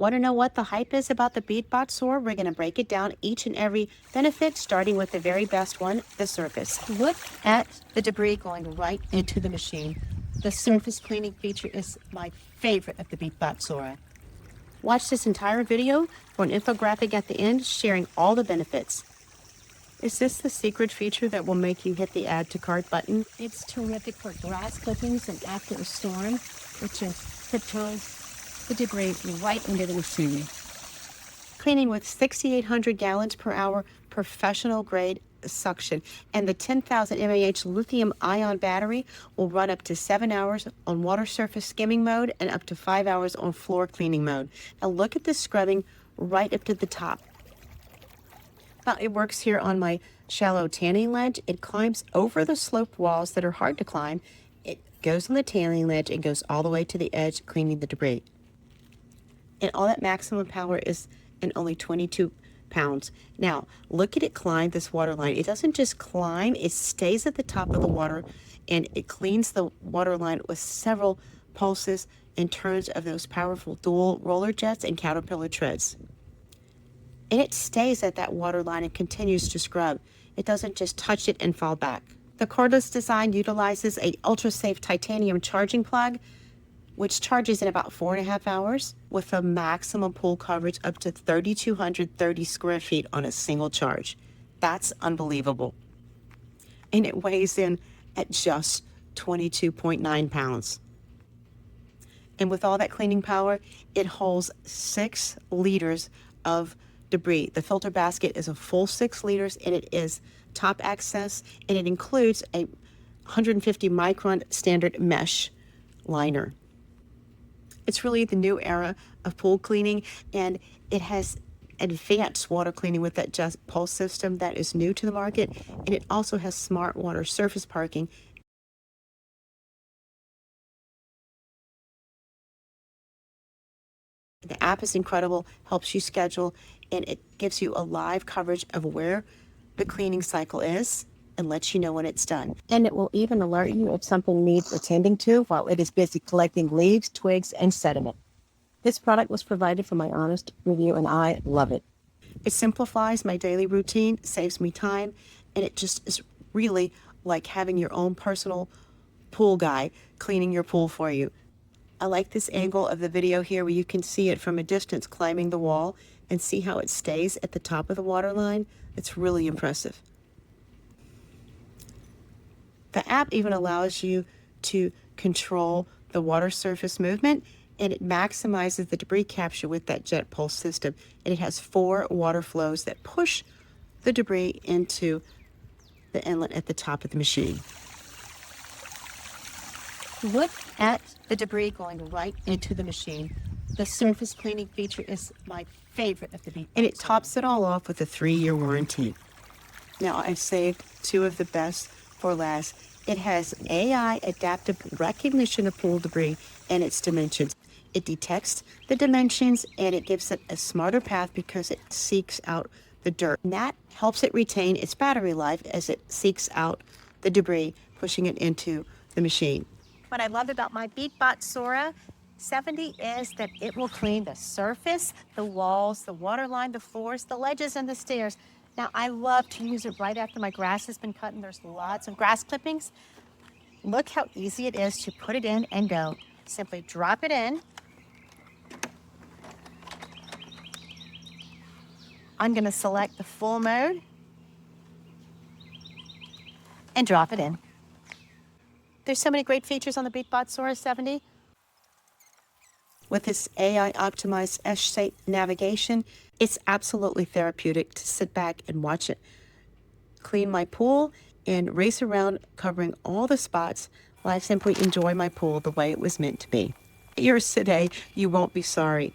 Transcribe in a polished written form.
Want to know what the hype is about the Beatbot Sora? We're going to break it down, each and every benefit, starting with the very best one, the surface. Look at the debris going right into the machine. The surface cleaning feature is my favorite of the Beatbot Sora. Watch this entire video for an infographic at the end sharing all the benefits. Is this the secret feature that will make you hit the add to cart button? It's terrific for grass clippings and after a storm, it just tiptoes the debris right into the machine. Cleaning with 6,800 gallons per hour professional grade suction, and the 10,000 mAh lithium ion battery will run up to 7 hours on water surface skimming mode and up to 5 hours on floor cleaning mode. Now look at this scrubbing right up to the top. Now it works here on my shallow tanning ledge. It climbs over the sloped walls that are hard to climb. It goes on the tanning ledge and goes all the way to the edge, cleaning the debris. And all that maximum power is in only 22 pounds. Now, look at it climb this water line. It doesn't just climb, it stays at the top of the water, and it cleans the water line with several pulses and turns of those powerful dual roller jets and caterpillar treads. And it stays at that water line and continues to scrub. It doesn't just touch it and fall back. The cordless design utilizes a ultra-safe titanium charging plug, which charges in about 4.5 hours with a maximum pool coverage up to 3,230 square feet on a single charge. That's unbelievable. And it weighs in at just 22.9 pounds. And with all that cleaning power, it holds 6 liters of debris. The filter basket is a full 6 liters, and it is top access, and it includes a 150 micron standard mesh liner. It's really the new era of pool cleaning, and it has advanced water cleaning with that JetPulse system that is new to the market, and it also has smart water surface parking. The app is incredible, helps you schedule, and it gives you a live coverage of where the cleaning cycle is and lets you know when it's done. And it will even alert you if something needs attending to while it is busy collecting leaves, twigs, and sediment. This product was provided for my honest review, and I love it. It simplifies my daily routine, saves me time, and it just is really like having your own personal pool guy cleaning your pool for you. I like this angle of the video here where you can see it from a distance climbing the wall and see how it stays at the top of the water line. It's really impressive. The app even allows you to control the water surface movement, and it maximizes the debris capture with that JetPulse system. And it has 4 water flows that push the debris into the inlet at the top of the machine. Look at the debris going right into the machine. The surface cleaning feature is my favorite of the Beatbot. And it tops it all off with a 3-year warranty. Now, I've saved 2 of the best for last. It has AI adaptive recognition of pool debris and its dimensions. It detects the dimensions and it gives it a smarter path because it seeks out the dirt. And that helps it retain its battery life as it seeks out the debris, pushing it into the machine. What I love about my Beatbot Sora 70 is that it will clean the surface, the walls, the water line, the floors, the ledges, and the stairs. Now, I love to use it right after my grass has been cut and there's lots of grass clippings. Look how easy it is to put it in and go. Simply drop it in. I'm going to select the full mode and drop it in. There's so many great features on the Beatbot Sora 70. With this AI-optimized S-shaped navigation, it's absolutely therapeutic to sit back and watch it clean my pool and race around covering all the spots while I simply enjoy my pool the way it was meant to be. Yours today, you won't be sorry.